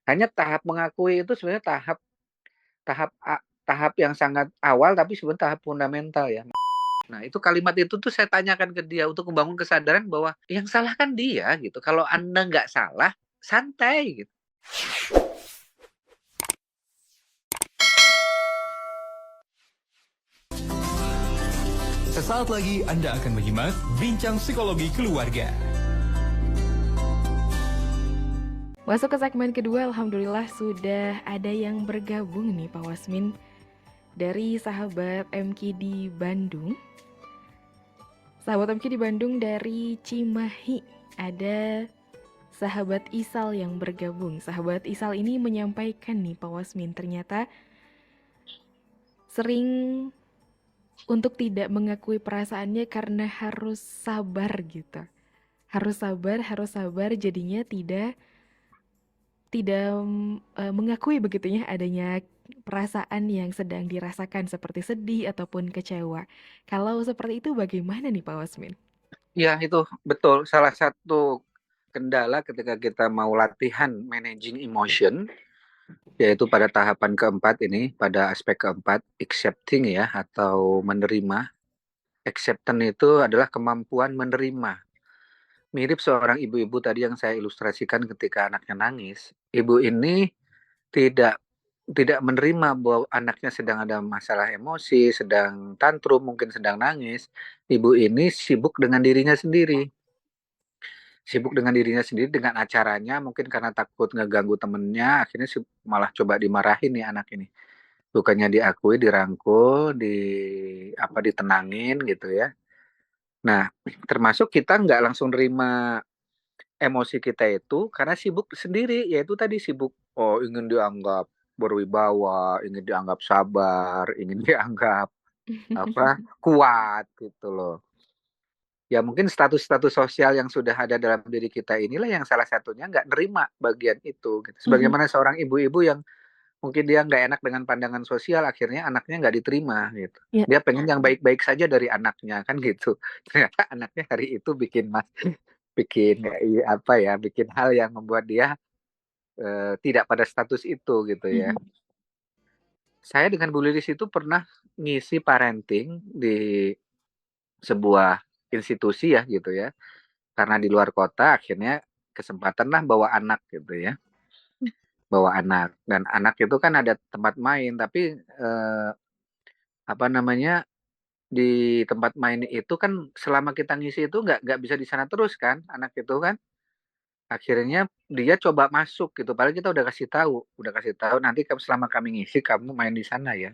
Hanya tahap mengakui itu sebenarnya tahap tahap tahap yang sangat awal, tapi sebenarnya tahap fundamental ya. Nah, itu kalimat itu tuh saya tanyakan ke dia untuk membangun kesadaran bahwa yang salah kan dia gitu. Kalau Anda nggak salah, santai gitu. Sesaat lagi Anda akan menyimak Bincang Psikologi Keluarga. Masuk ke segmen kedua, alhamdulillah sudah ada yang bergabung nih Pak Wasmin dari sahabat MK di Bandung. Sahabat MK di Bandung dari Cimahi, ada sahabat Isal yang bergabung. Sahabat Isal ini menyampaikan nih Pak Wasmin, ternyata sering untuk tidak mengakui perasaannya karena harus sabar gitu. Harus sabar, jadinya tidak mengakui begitunya adanya perasaan yang sedang dirasakan seperti sedih ataupun kecewa. Kalau seperti itu bagaimana nih Pak Wasmin? Ya, itu betul. Salah satu kendala ketika kita mau latihan managing emotion, yaitu pada tahapan keempat ini, pada aspek keempat, accepting ya, atau menerima. Acceptance itu adalah kemampuan menerima. Mirip seorang ibu-ibu tadi yang saya ilustrasikan ketika anaknya nangis. Ibu ini tidak tidak menerima bahwa anaknya sedang ada masalah emosi, sedang tantrum, mungkin sedang nangis. Ibu ini sibuk dengan dirinya sendiri. Sibuk dengan dirinya sendiri, dengan acaranya, mungkin karena takut ngeganggu temennya, akhirnya malah coba dimarahin nih anak ini. Bukannya diakui, dirangkul, ditenangin gitu ya. Nah, termasuk kita nggak langsung terima emosi kita itu karena sibuk sendiri, yaitu tadi sibuk ingin dianggap berwibawa, ingin dianggap sabar, ingin dianggap kuat gitu loh. Ya mungkin status-status sosial yang sudah ada dalam diri kita inilah yang salah satunya nggak nerima bagian itu gitu. Sebagaimana seorang ibu-ibu yang mungkin dia nggak enak dengan pandangan sosial, akhirnya anaknya nggak diterima gitu. Ya. Dia pengen yang baik-baik saja dari anaknya kan gitu. Ternyata anaknya hari itu bikin hal yang membuat dia tidak pada status itu gitu ya. Saya dengan Bu Lilis itu pernah ngisi parenting di sebuah institusi ya gitu ya. Karena di luar kota akhirnya kesempatan lah bawa anak gitu ya. Bawa anak, dan anak itu kan ada tempat main, tapi apa namanya, di tempat main itu kan selama kita ngisi itu nggak bisa di sana terus kan anak itu kan. Akhirnya dia coba masuk gitu, padahal kita udah kasih tahu nanti selama kami ngisi kamu main di sana ya,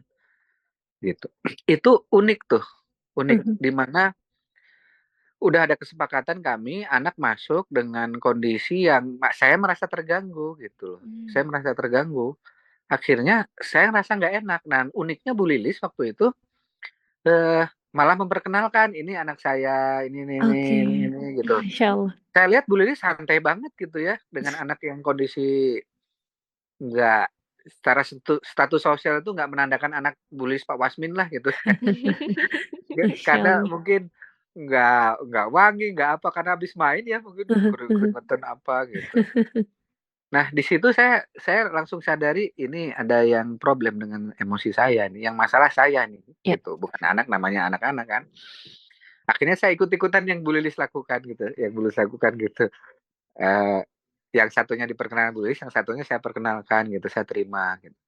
gitu. Itu unik tuh, unik di mana udah ada kesepakatan kami anak masuk dengan kondisi yang saya merasa terganggu gitu loh. Saya merasa terganggu. Akhirnya saya ngerasa nggak enak. Nah, uniknya Bu Lilis waktu itu malah memperkenalkan ini anak saya, ini gitu. Masya Allah. Saya lihat Bu Lilis santai banget gitu ya dengan anak yang kondisi nggak secara status sosial itu nggak menandakan anak Bu Lilis Pak Wasmin lah gitu. Masya Karena Allah. mungkin nggak wangi, nggak apa, karena habis main ya mungkin keringetan apa gitu. Nah, di situ saya langsung sadari ini ada yang problem dengan emosi saya nih, yang masalah saya nih, Ya. gitu. Bukan anak, namanya anak-anak kan. Akhirnya saya ikut-ikutan yang Bu Lilis lakukan gitu, yang Bu Lilis lakukan gitu. Eee, yang satunya diperkenalkan Bu Lilis, yang satunya saya perkenalkan gitu, saya terima gitu.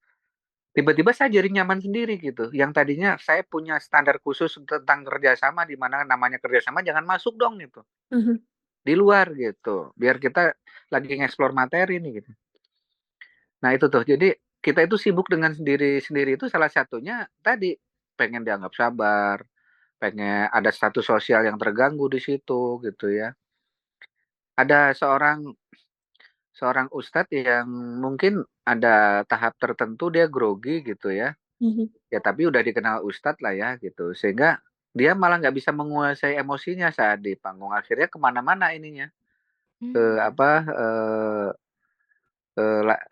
Tiba-tiba saya jadi nyaman sendiri gitu, yang tadinya saya punya standar khusus tentang kerjasama, di mana namanya kerjasama jangan masuk dong gitu, di luar gitu, biar kita lagi ngeksplor materi nih gitu. Nah itu tuh, jadi kita itu sibuk dengan sendiri-sendiri itu salah satunya tadi, pengen dianggap sabar, pengen ada status sosial yang terganggu di situ gitu ya. Ada seorang seorang ustadz yang mungkin ada tahap tertentu dia grogi gitu ya. Ya tapi udah dikenal ustadz lah ya gitu, sehingga dia malah nggak bisa menguasai emosinya saat di panggung, akhirnya kemana-mana ininya, apa,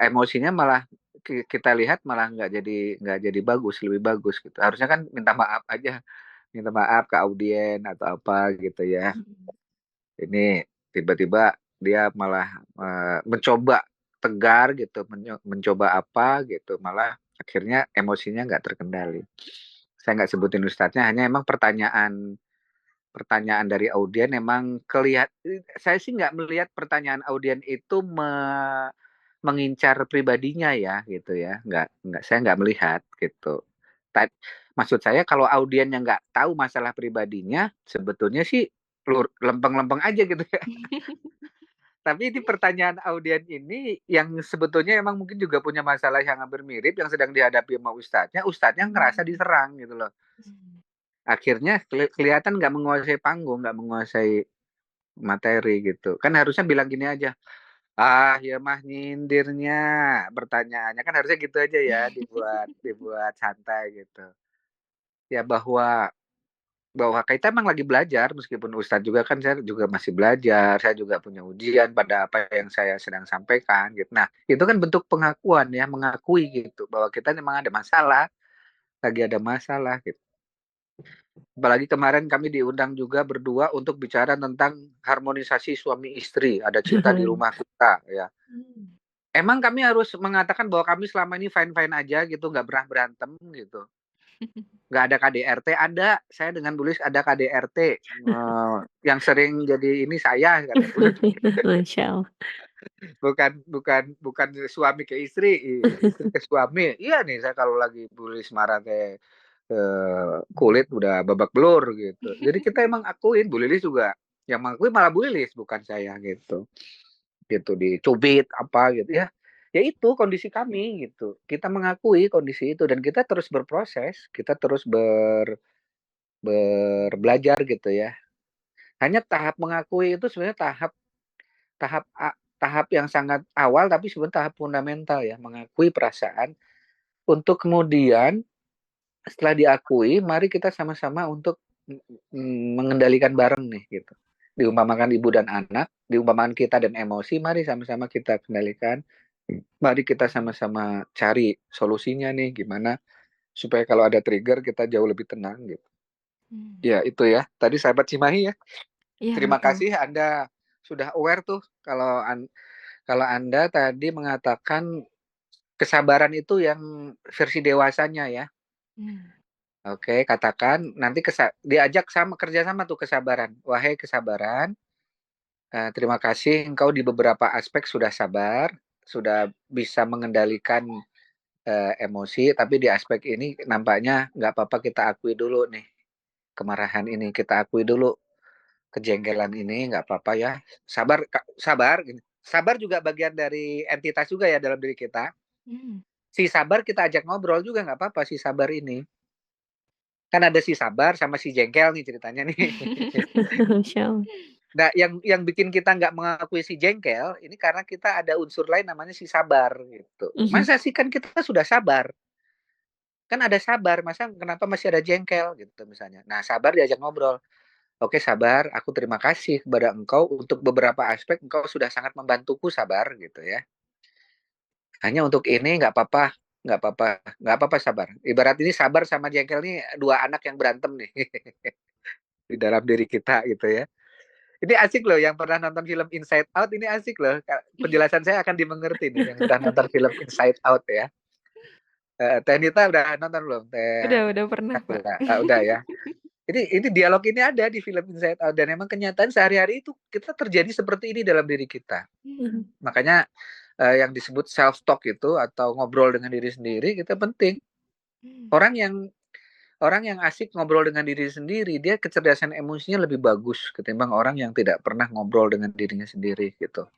emosinya malah kita lihat malah nggak jadi bagus, lebih bagus gitu. Harusnya kan minta maaf aja, minta maaf ke audien atau apa gitu ya. Ini tiba-tiba dia malah mencoba tegar gitu, mencoba apa gitu, malah akhirnya emosinya nggak terkendali. Saya nggak sebutin ustadznya, hanya emang pertanyaan dari audien emang saya sih nggak melihat pertanyaan audien itu mengincar pribadinya ya gitu ya, nggak saya nggak melihat gitu. Maksud saya kalau audien yang nggak tahu masalah pribadinya sebetulnya sih lempeng-lempeng aja gitu ya. Tapi di pertanyaan audien ini yang sebetulnya emang mungkin juga punya masalah yang hampir mirip yang sedang dihadapi sama ustadznya ngerasa diserang gitu loh. Akhirnya kelihatan nggak menguasai panggung, nggak menguasai materi gitu. Kan harusnya bilang gini aja, ah ya mah nyindirnya pertanyaannya kan harusnya gitu aja ya, dibuat santai gitu. Ya bahwa kita emang lagi belajar, meskipun Ustadz juga kan saya juga masih belajar, saya juga punya ujian pada apa yang saya sedang sampaikan gitu. Nah itu kan bentuk pengakuan ya, mengakui gitu bahwa kita memang ada masalah, lagi ada masalah gitu. Apalagi kemarin kami diundang juga berdua untuk bicara tentang harmonisasi suami istri, ada cinta di rumah kita ya. Emang kami harus mengatakan bahwa kami selama ini fine-fine aja gitu, nggak pernah berantem gitu. Nggak ada KDRT, ada. Saya dengan Bulis ada KDRT. Yang sering jadi ini saya. Masya Allah. bukan suami ke istri, istri ke suami. Iya nih, saya kalau lagi Bulis marah teh kulit udah babak belur gitu. Jadi kita emang akuin, Bu Lilis juga. Yang mengakui malah Bu Lilis, bukan saya gitu. Gitu dicubit apa gitu ya. Ya itu kondisi kami gitu. Kita mengakui kondisi itu dan kita terus berproses, kita terus belajar gitu ya. Hanya tahap mengakui itu sebenarnya tahap tahap yang sangat awal tapi sebenarnya tahap fundamental ya, mengakui perasaan untuk kemudian setelah diakui, mari kita sama-sama untuk mengendalikan bareng nih gitu. Diumpamakan ibu dan anak, diumpamakan kita dan emosi, mari sama-sama kita kendalikan. Mari kita sama-sama cari solusinya nih gimana supaya kalau ada trigger kita jauh lebih tenang gitu. Ya itu ya. Tadi sahabat Cimahi ya. Iya, Terima betul. kasih Anda sudah aware tuh kalau Anda tadi mengatakan kesabaran itu yang versi dewasanya ya. Oke, katakan nanti diajak kerja sama tuh kesabaran. Wahai kesabaran, terima kasih engkau di beberapa aspek sudah sabar, sudah bisa mengendalikan emosi, tapi di aspek ini nampaknya nggak apa-apa kita akui dulu nih kemarahan ini, kita akui dulu kejengkelan ini, nggak apa-apa ya. Sabar, sabar. Sabar juga bagian dari entitas juga ya dalam diri kita. Si sabar kita ajak ngobrol juga nggak apa-apa si sabar ini. Kan ada si sabar sama si jengkel nih ceritanya nih. Masya Allah. Nah, yang bikin kita nggak mengakui si jengkel ini karena kita ada unsur lain namanya si sabar gitu. Masa sih kan kita sudah sabar, kan ada sabar, masa kenapa masih ada jengkel gitu misalnya. Nah, sabar diajak ngobrol. Oke sabar, aku terima kasih kepada engkau untuk beberapa aspek engkau sudah sangat membantuku sabar gitu ya. Hanya untuk ini nggak apa-apa, nggak apa-apa sabar. Ibarat ini sabar sama jengkel nih dua anak yang berantem nih di dalam diri kita gitu ya. Ini asik loh yang pernah nonton film Inside Out ini asik loh. Penjelasan saya akan dimengerti nih yang pernah nonton film Inside Out ya. Teh Nita udah nonton belum? Udah pernah, Pak. Udah ya. Ini dialog ini ada di film Inside Out dan emang kenyataan sehari-hari itu kita terjadi seperti ini dalam diri kita. Makanya yang disebut self talk itu atau ngobrol dengan diri sendiri kita penting. Orang yang asik ngobrol dengan diri sendiri, dia kecerdasan emosinya lebih bagus ketimbang orang yang tidak pernah ngobrol dengan dirinya sendiri gitu.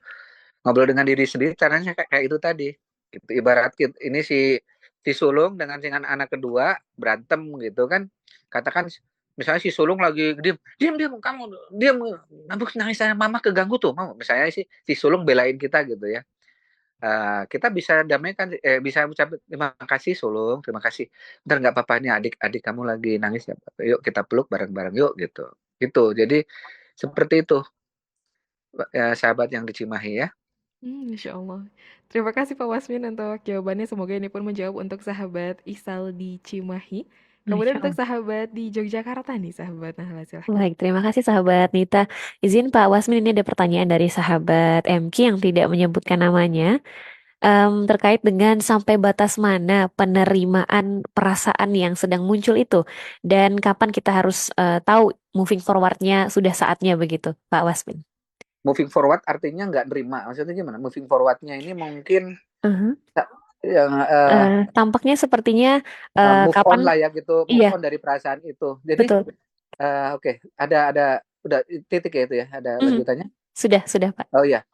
Ngobrol dengan diri sendiri caranya kayak itu tadi. Gitu. Ibarat ini si sulung dengan anak kedua berantem gitu kan. Katakan misalnya si sulung lagi diam kamu diam nangis mama keganggu tuh mau misalnya si sulung belain kita gitu ya. Kita bisa damaikan, bisa ucap terima kasih sulung, terima kasih. Bentar nggak apa-apa nih adik kamu lagi nangis ya, yuk kita peluk bareng-bareng yuk gitu. Gitu. Jadi seperti itu sahabat yang di Cimahi ya. Masya Allah. Terima kasih Pak Wasmin untuk jawabannya. Semoga ini pun menjawab untuk sahabat Isal di Cimahi. Kemudian Masya untuk Allah. sahabat di Yogyakarta nih, sahabat Nahla, silahkan. Baik, terima kasih sahabat Nita. Izin Pak Wasmin, ini ada pertanyaan dari sahabat MQ yang tidak menyebutkan namanya. Terkait dengan sampai batas mana penerimaan perasaan yang sedang muncul itu, dan kapan kita harus tahu moving forwardnya sudah saatnya begitu, Pak Wasmin. Moving forward artinya nggak nerima. Maksudnya gimana? Moving forwardnya ini mungkin Mhm. yang Tampaknya sepertinya move on kapan? lah ya gitu, move Iya, on dari perasaan itu. Jadi betul. oke, ada udah titik ya itu ya, ada Mhm. lanjutannya. Sudah Pak. Oh iya,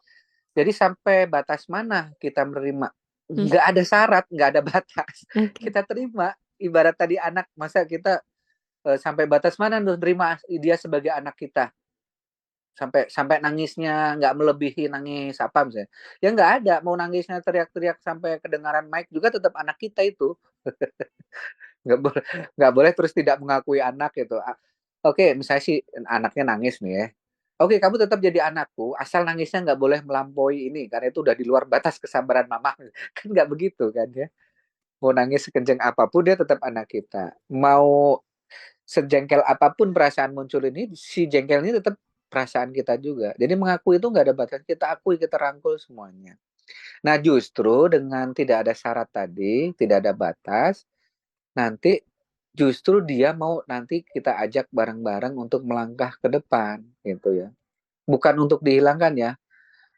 jadi sampai batas mana kita menerima? Hmm, Nggak ada syarat, nggak ada batas. Oke. Kita terima. Ibarat tadi anak, masa kita sampai batas mana untuk terima dia sebagai anak kita? Sampai sampai nangisnya nggak melebihi nangis apa misalnya? Ya nggak ada. Mau nangisnya teriak-teriak sampai kedengaran mic juga tetap anak kita itu. Nggak boleh terus tidak mengakui anak gitu. Oke, misalnya sih anaknya nangis nih ya. Oke, kamu tetap jadi anakku, asal nangisnya nggak boleh melampaui ini, karena itu udah di luar batas kesabaran mama. Kan nggak begitu kan ya. Mau nangis sekenceng apapun, dia tetap anak kita. Mau sejengkel apapun perasaan muncul ini, si jengkel ini tetap perasaan kita juga. Jadi mengakui itu nggak ada batas, kita akui, kita rangkul semuanya. Nah justru dengan tidak ada syarat tadi, tidak ada batas, nanti justru dia mau nanti kita ajak bareng-bareng untuk melangkah ke depan gitu ya. Bukan untuk dihilangkan ya.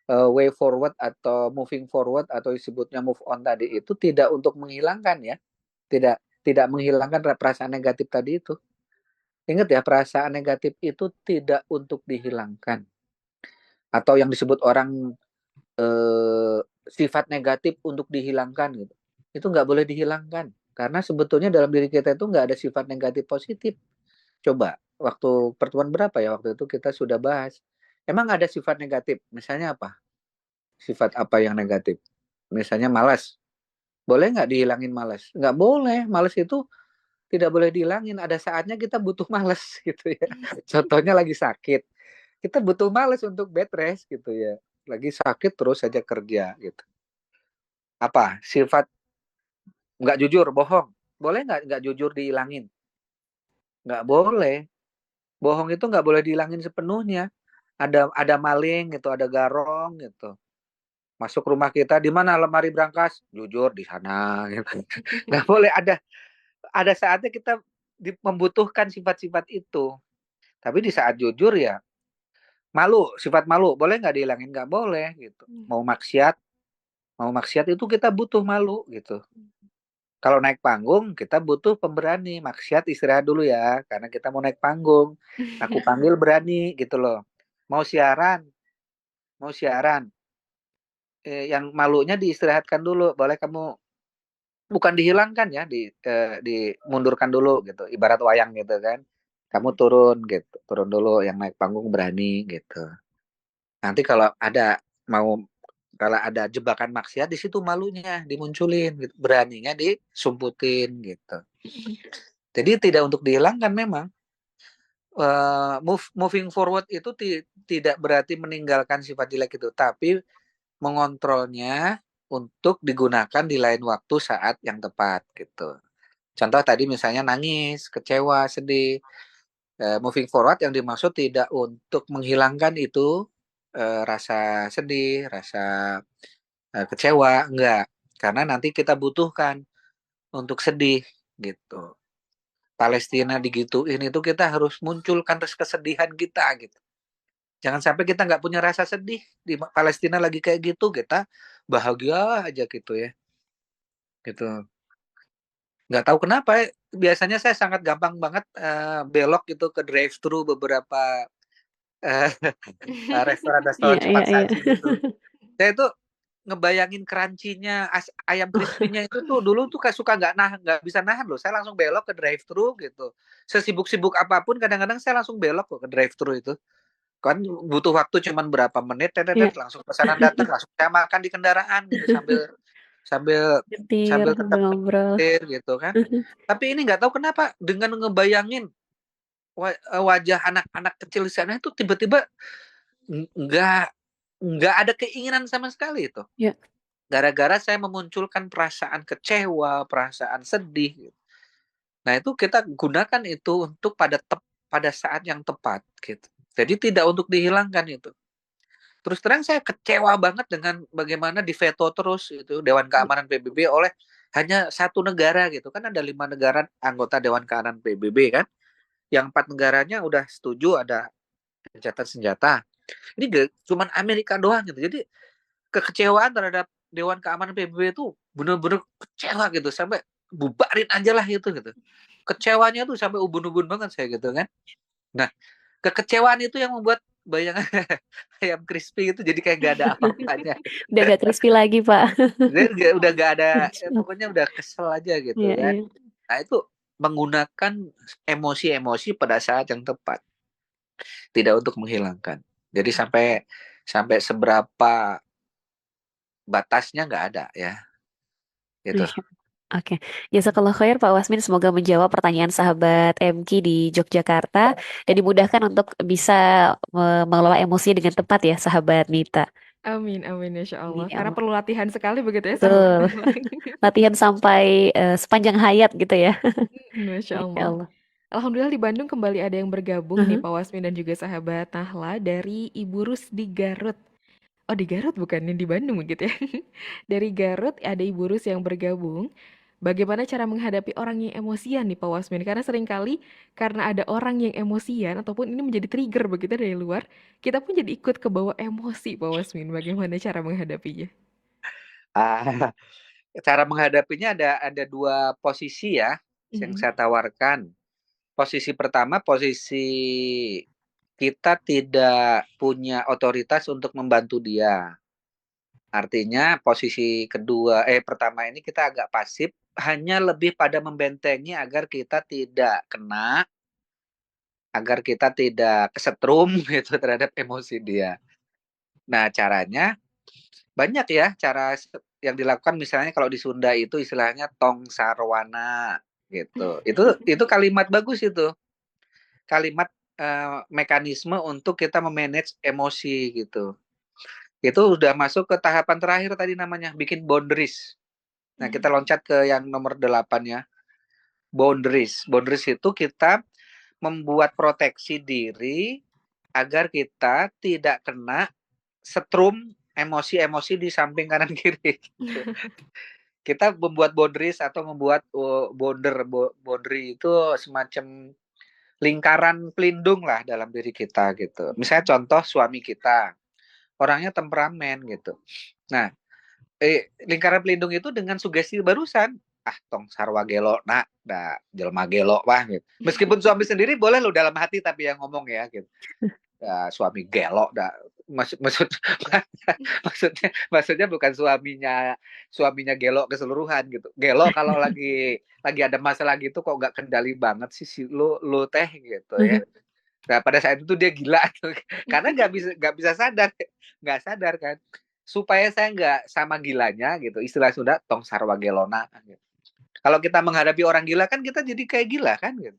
Way forward atau moving forward atau disebutnya move on tadi itu tidak untuk menghilangkan ya. Tidak tidak menghilangkan perasaan negatif tadi itu. Ingat ya, perasaan negatif itu tidak untuk dihilangkan. Atau yang disebut orang sifat negatif untuk dihilangkan gitu. Itu nggak boleh dihilangkan. Karena sebetulnya dalam diri kita itu nggak ada sifat negatif positif. Coba, waktu pertemuan berapa ya waktu itu kita sudah bahas. Emang ada sifat negatif? Misalnya apa? Sifat apa yang negatif? Misalnya malas. Boleh nggak dihilangin malas? Nggak boleh. Malas itu tidak boleh dihilangin. Ada saatnya kita butuh malas gitu ya. Contohnya lagi sakit. Kita butuh malas untuk bed rest gitu ya. Lagi sakit terus saja kerja gitu. Apa? Sifat nggak jujur, bohong. Boleh nggak jujur dihilangin? Nggak boleh. Bohong itu nggak boleh dihilangin sepenuhnya. Ada maling gitu, ada garong gitu. Masuk rumah kita, di mana lemari berangkas? Jujur di sana gitu. Nggak boleh, ada saatnya kita membutuhkan sifat-sifat itu. Tapi di saat jujur ya malu, sifat malu boleh nggak dihilangin? Nggak boleh gitu. Mau maksiat itu kita butuh malu gitu. Kalau naik panggung kita butuh pemberani. Maksiat istirahat dulu ya, karena kita mau naik panggung. Aku panggil berani gitu loh. Mau siaran, mau siaran. Yang malunya diistirahatkan dulu. Boleh kamu bukan dihilangkan ya, dimundurkan dulu gitu. Ibarat wayang gitu kan. Kamu turun gitu, turun dulu. Yang naik panggung berani gitu. Nanti mau kalau ada jebakan maksiat di situ malunya dimunculin, gitu. Beraninya disumputin gitu. Jadi tidak untuk dihilangkan memang. Moving forward itu tidak berarti meninggalkan sifat jelek itu, tapi mengontrolnya untuk digunakan di lain waktu saat yang tepat gitu. Contoh tadi misalnya nangis, kecewa, sedih. Moving forward yang dimaksud tidak untuk menghilangkan itu rasa sedih, rasa kecewa, enggak. Karena nanti kita butuhkan untuk sedih gitu. Palestina digituin itu kita harus munculkan kesedihan kita gitu. Jangan sampai kita nggak punya rasa sedih di Palestina lagi kayak gitu, kita bahagia aja gitu ya. Gitu. Nggak tahu kenapa biasanya saya sangat gampang banget belok gitu ke drive thru beberapa uh, Iya, restoran-restoran iya, cepat iya. saji gitu. Saya itu ngebayangin crunchy-nya ayam crispy-nya itu tuh dulu tuh suka nggak bisa nahan loh. Saya langsung belok ke drive thru gitu. Sesibuk-sibuk apapun kadang-kadang saya langsung belok kok ke drive thru itu. Kan butuh waktu cuman berapa menit, Iya. langsung pesanan datang, langsung saya makan di kendaraan gitu sambil sambil Nyetir, sambil sambil tetap ngobrol. nyetir gitu kan. Tapi ini nggak tahu kenapa dengan ngebayangin wajah anak-anak kecil di sana itu tiba-tiba nggak nggak ada keinginan sama sekali itu. Ya. Gara-gara saya memunculkan perasaan kecewa, perasaan sedih. Gitu. Nah, itu kita gunakan itu untuk pada saat yang tepat gitu. Jadi tidak untuk dihilangkan itu. Terus terang saya kecewa banget dengan bagaimana diveto terus itu Dewan Keamanan PBB oleh hanya satu negara gitu. Kan ada 5 negara anggota Dewan Keamanan PBB kan. Yang 4 negaranya udah setuju ada gencatan senjata. Ini cuman Amerika doang gitu. Jadi kekecewaan terhadap Dewan Keamanan PBB itu benar-benar kecewa gitu sampai bubarin aja lah itu gitu. Kecewanya tuh sampai ubun-ubun banget saya gitu kan. Nah, kekecewaan itu yang membuat bayangan ayam crispy itu jadi kayak gak ada apa-apanya. Udah gak crispy lagi, Pak. Udah gak ada, pokoknya udah kesel aja gitu Iya, kan. iya. Nah, itu menggunakan emosi-emosi pada saat yang tepat, tidak untuk menghilangkan. Jadi sampai seberapa batasnya nggak ada ya, gitu. Masya Oke, jazakallah khair Pak Wasmin. Semoga menjawab pertanyaan sahabat MQ di Yogyakarta dan dimudahkan untuk bisa mengelola emosi dengan tepat ya, sahabat Nita. Amin, amin, Insya Amin Allah. ya Karena Allah. perlu latihan sekali begitu ya sahabat Betul. Nahla. Latihan sampai sepanjang hayat gitu ya. Masya Masya Allah. Allah. Alhamdulillah di Bandung kembali ada yang bergabung nih Mhm. Pak Wasmin dan juga sahabat Nahla dari Ibu Rus di Garut. Oh di Garut bukan, di Bandung begitu ya. Dari Garut ada Ibu Rus yang bergabung. Bagaimana cara menghadapi orang yang emosian nih Pak Wasmin? Karena seringkali karena ada orang yang emosian ataupun ini menjadi trigger begitu dari luar, kita pun jadi ikut ke bawah emosi Pak Wasmin. Bagaimana cara menghadapinya? Ah, cara menghadapinya ada 2 posisi ya yang Mhm. saya tawarkan. Posisi pertama, posisi kita tidak punya otoritas untuk membantu dia. Artinya posisi pertama ini kita agak pasif, hanya lebih pada membentengi agar kita tidak kesetrum gitu terhadap emosi dia. Nah, caranya banyak ya yang dilakukan, misalnya kalau di Sunda itu istilahnya tong sarwana gitu. Itu kalimat bagus itu. Kalimat mekanisme untuk kita memanage emosi gitu. Itu udah masuk ke tahapan terakhir tadi namanya bikin boundaries. Nah, kita loncat ke yang nomor 8 ya. Boundaries. Boundaries itu kita membuat proteksi diri agar kita tidak kena setrum emosi-emosi di samping kanan kiri gitu. Kita membuat boundaries atau membuat boundary itu semacam lingkaran pelindung lah dalam diri kita gitu. Misalnya contoh suami kita, orangnya temperamen gitu. Nah, lingkaran pelindung itu dengan sugesti barusan, ah tong sarwa gelo nak, da jelma gelo wah gitu. Meskipun suami sendiri boleh lo dalam hati tapi yang ngomong ya gitu. Suami gelo dah maksud maksudnya bukan suaminya gelo keseluruhan gitu. Gelo kalau lagi ada masalah gitu kok nggak kendali banget sih si lu teh gitu ya. Nah, pada saat itu dia gila tuh. Karena nggak bisa sadar, nggak sadar kan. Supaya saya nggak sama gilanya gitu. Istilah Sunda tong sarwa gelona gitu. Kalau kita menghadapi orang gila kan kita jadi kayak gila kan gitu.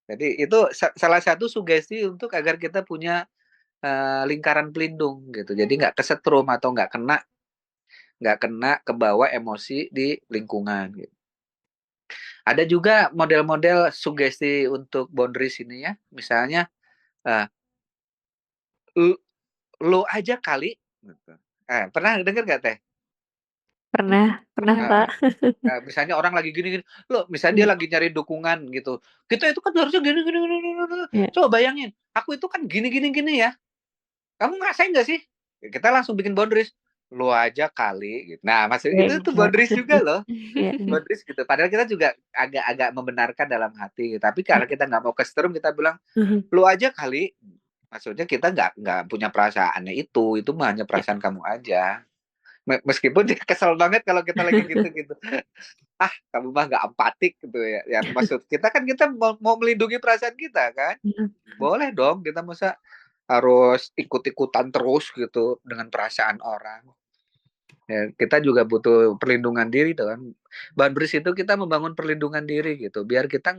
Jadi itu salah satu sugesti untuk agar kita punya lingkaran pelindung gitu. Jadi nggak kesetrum atau nggak kena ke bawah emosi di lingkungan gitu. Ada juga model-model sugesti untuk boundaries ini ya. Misalnya uh, lu, lu aja kali gitu. Pernah denger gak teh? Pernah, pernah Pernah, Pak. Kak. Misalnya orang lagi gini-gini, lo misalnya dia Iya, lagi nyari dukungan gitu. Kita itu kan harusnya gini gini gini, gini, gini. iya, Coba bayangin, aku itu kan gini gini gini ya. Kamu ngerasain nggak sih? Kita langsung bikin boundaries. Lu aja kali gitu. Nah, maksud iya, itu tuh boundaries juga loh. iya, iya. Boundaries gitu. Padahal kita juga agak-agak membenarkan dalam hati. Tapi karena kita nggak mau kesetrum, kita bilang Mhm. lu aja kali. Maksudnya kita nggak punya perasaannya itu mah hanya Iya. perasaan kamu aja. Meskipun dia kesel banget kalau kita lagi gitu-gitu. Ah, kamu mah nggak empatik gitu ya. Yang maksud kita kan kita mau melindungi perasaan kita kan. Mhm. Boleh dong, kita masa harus ikut-ikutan terus gitu dengan perasaan orang. Ya, kita juga butuh perlindungan diri tuh kan. Boundaries itu kita membangun perlindungan diri gitu, biar kita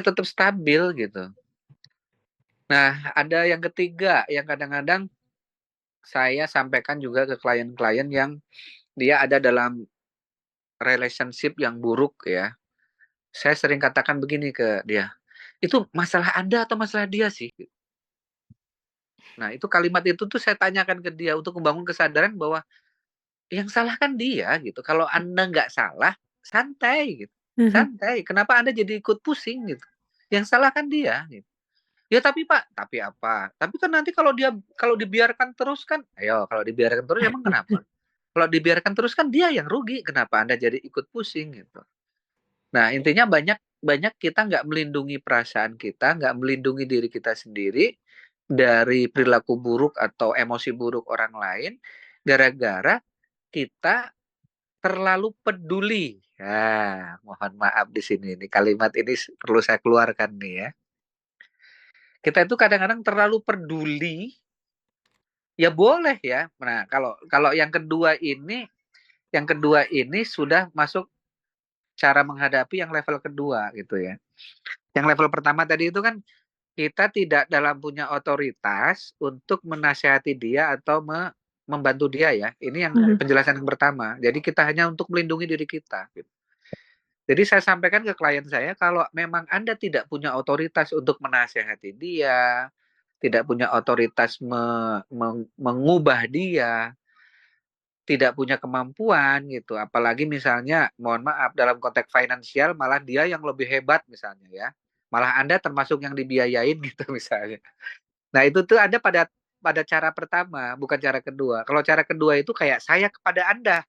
tetap stabil gitu. Nah, ada yang ketiga yang kadang-kadang saya sampaikan juga ke klien-klien yang dia ada dalam relationship yang buruk ya. Saya sering katakan begini ke dia, "Itu masalah Anda atau masalah dia sih?" Nah, itu kalimat itu tuh saya tanyakan ke dia untuk membangun kesadaran bahwa yang salah kan dia gitu. Kalau Anda nggak salah, santai gitu. Santai. Kenapa Anda jadi ikut pusing gitu? Yang salah kan dia gitu. Ya tapi Pak, tapi apa? Tapi kan nanti kalau dibiarkan terus kan, ayo kalau dibiarkan terus emang kenapa? Kalau dibiarkan terus kan dia yang rugi. Kenapa Anda jadi ikut pusing gitu? Nah, intinya banyak banyak kita nggak melindungi perasaan kita, nggak melindungi diri kita sendiri dari perilaku buruk atau emosi buruk orang lain, gara-gara kita terlalu peduli. Ya, mohon maaf di sini nih, kalimat ini perlu saya keluarkan nih ya. Kita itu kadang-kadang terlalu peduli, ya boleh ya. Nah, kalau kalau yang kedua ini sudah masuk cara menghadapi yang level kedua gitu ya. Yang level pertama tadi itu kan kita tidak dalam punya otoritas untuk menasihati dia atau membantu dia ya. Ini yang penjelasan yang pertama. Jadi kita hanya untuk melindungi diri kita. Gitu. Jadi saya sampaikan ke klien saya kalau memang Anda tidak punya otoritas untuk menasihati dia, tidak punya otoritas mengubah dia, tidak punya kemampuan gitu. Apalagi misalnya, mohon maaf dalam konteks finansial malah dia yang lebih hebat misalnya ya. Malah Anda termasuk yang dibiayain gitu misalnya. Nah, itu tuh ada pada pada cara pertama, bukan cara kedua. Kalau cara kedua itu kayak saya kepada Anda.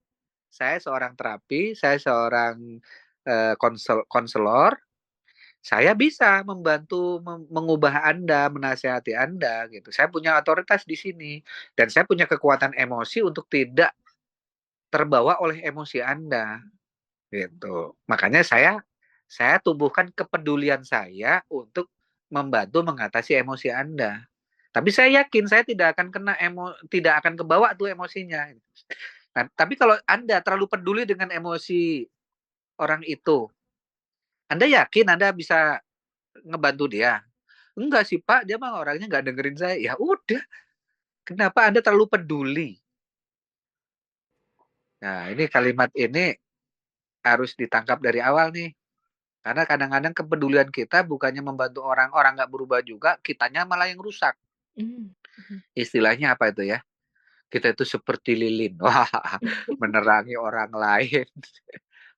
Saya seorang terapi, saya seorang konselor, saya bisa membantu mengubah Anda, menasihati Anda gitu. Saya punya otoritas di sini dan saya punya kekuatan emosi untuk tidak terbawa oleh emosi Anda gitu. Makanya saya tumbuhkan kepedulian saya untuk membantu mengatasi emosi Anda. Tapi saya yakin saya tidak akan kebawa tuh emosinya. Nah, tapi kalau Anda terlalu peduli dengan emosi orang itu, Anda yakin Anda bisa ngebantu dia? Enggak sih Pak, dia mah orangnya nggak dengerin saya. Ya udah, kenapa Anda terlalu peduli? Nah, ini kalimat ini harus ditangkap dari awal nih. Karena kadang-kadang kepedulian kita bukannya membantu orang, orang nggak berubah juga, kitanya malah yang rusak. Istilahnya apa itu ya? Kita itu seperti lilin. Wah, menerangi orang lain.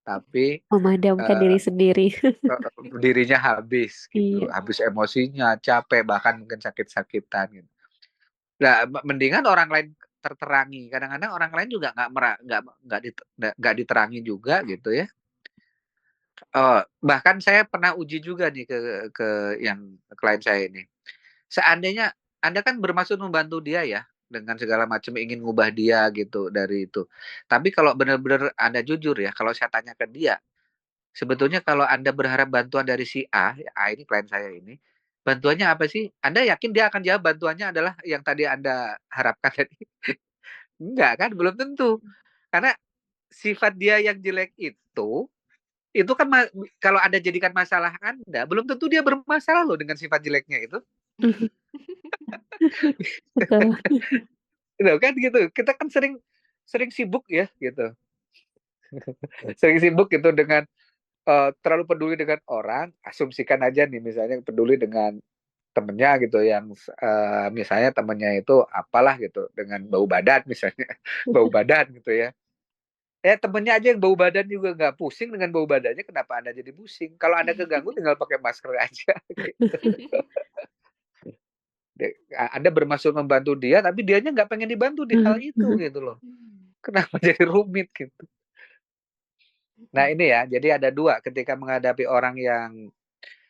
Tapi Memadamkan diri sendiri. dirinya habis gitu, Iya. habis emosinya, capek, bahkan mungkin sakit-sakitan gitu. Nah, mendingan orang lain terterangi. Kadang-kadang orang lain juga nggak diterangi juga gitu ya. Bahkan saya pernah uji juga nih ke yang klien saya ini. Seandainya Anda kan bermaksud membantu dia ya dengan segala macam ingin ngubah dia gitu dari itu. Tapi kalau benar-benar Anda jujur ya, kalau saya tanya ke dia, sebetulnya kalau Anda berharap bantuan dari si A, ya A ini klien saya ini, bantuannya apa sih? Anda yakin dia akan jawab bantuannya adalah yang tadi Anda harapkan tadi? Enggak kan, belum tentu. Karena sifat dia yang jelek itu kan kalau Anda jadikan masalah Anda, belum tentu dia bermasalah loh dengan sifat jeleknya itu. Betul. Gitu kan gitu. Kita kan sering sering sibuk ya gitu. Sering sibuk gitu dengan terlalu peduli dengan orang, asumsikan aja nih misalnya peduli dengan temennya gitu yang misalnya temennya itu apalah gitu dengan bau badan misalnya bau badan gitu ya temennya aja yang bau badan juga nggak pusing dengan bau badannya kenapa Anda jadi pusing kalau Anda keganggu tinggal pakai masker aja gitu. Anda bermaksud membantu dia tapi dianya nggak pengen dibantu di hal itu gitu loh kenapa jadi rumit gitu. Nah ini ya jadi ada dua ketika menghadapi orang yang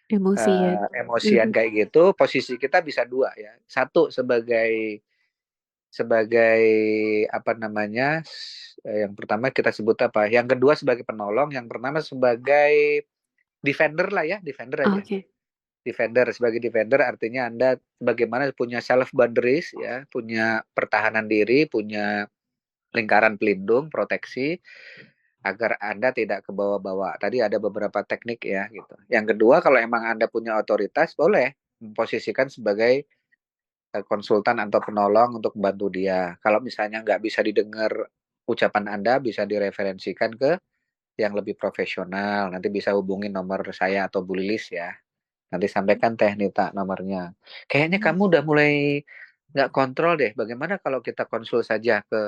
Emosian. emosian kayak gitu posisi kita bisa dua ya satu sebagai sebagai apa namanya yang pertama kita sebut apa yang kedua sebagai penolong yang pertama sebagai defender lah ya defender aja Oke. defender sebagai defender artinya Anda bagaimana punya self boundaries ya punya pertahanan diri punya lingkaran pelindung proteksi agar Anda tidak kebawa-bawa tadi ada beberapa teknik ya gitu yang kedua kalau emang Anda punya otoritas boleh memposisikan sebagai konsultan atau penolong untuk membantu dia. Kalau misalnya nggak bisa didengar ucapan Anda, bisa direferensikan ke yang lebih profesional, nanti bisa hubungi nomor saya atau Bu Lilis ya. Nanti sampaikan Teh Nita nomornya. Kayaknya kamu udah mulai nggak kontrol deh. Bagaimana kalau kita konsul saja ke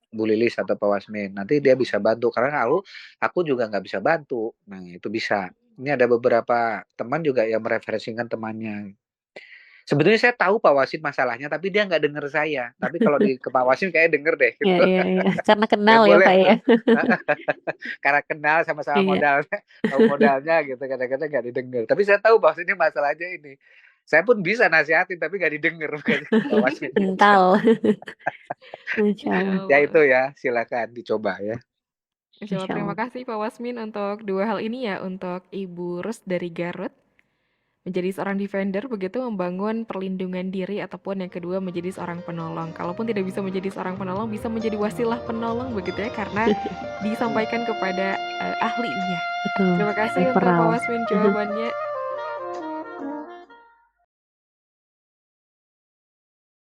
Bu Lilis atau Pak Wasmin? Nanti dia bisa bantu. Karena aku juga nggak bisa bantu. Nah itu bisa. Ini ada beberapa teman juga yang mereferensikan temannya. Sebetulnya saya tahu Pak Wasim masalahnya, tapi dia nggak denger saya. Tapi kalau ke Pak Wasim kayak denger deh. Iya, Gitu. iya, iya. Karena Ya kenal ya boleh Pak ya. tuh. Karena kenal sama-sama Iya. modalnya gitu. Kadang-kadang nggak didengar. Tapi saya tahu bahwa ini masalahnya ini. Saya pun bisa nasihatin, tapi nggak didengar. Pak Wasim. Kental. Masya Insya Allah. Ya Allah. itu ya, silakan dicoba ya. Insya Allah. Masya Terima Allah. kasih Pak Wasmin untuk dua hal ini ya. Untuk Ibu Rus dari Garut, menjadi seorang defender begitu, membangun perlindungan diri, ataupun yang kedua menjadi seorang penolong. Kalaupun tidak bisa menjadi seorang penolong, bisa menjadi wasilah penolong begitu ya, karena disampaikan kepada ahlinya. Betul. Terima kasih untuk Pak Referral. Wasmin jawabannya.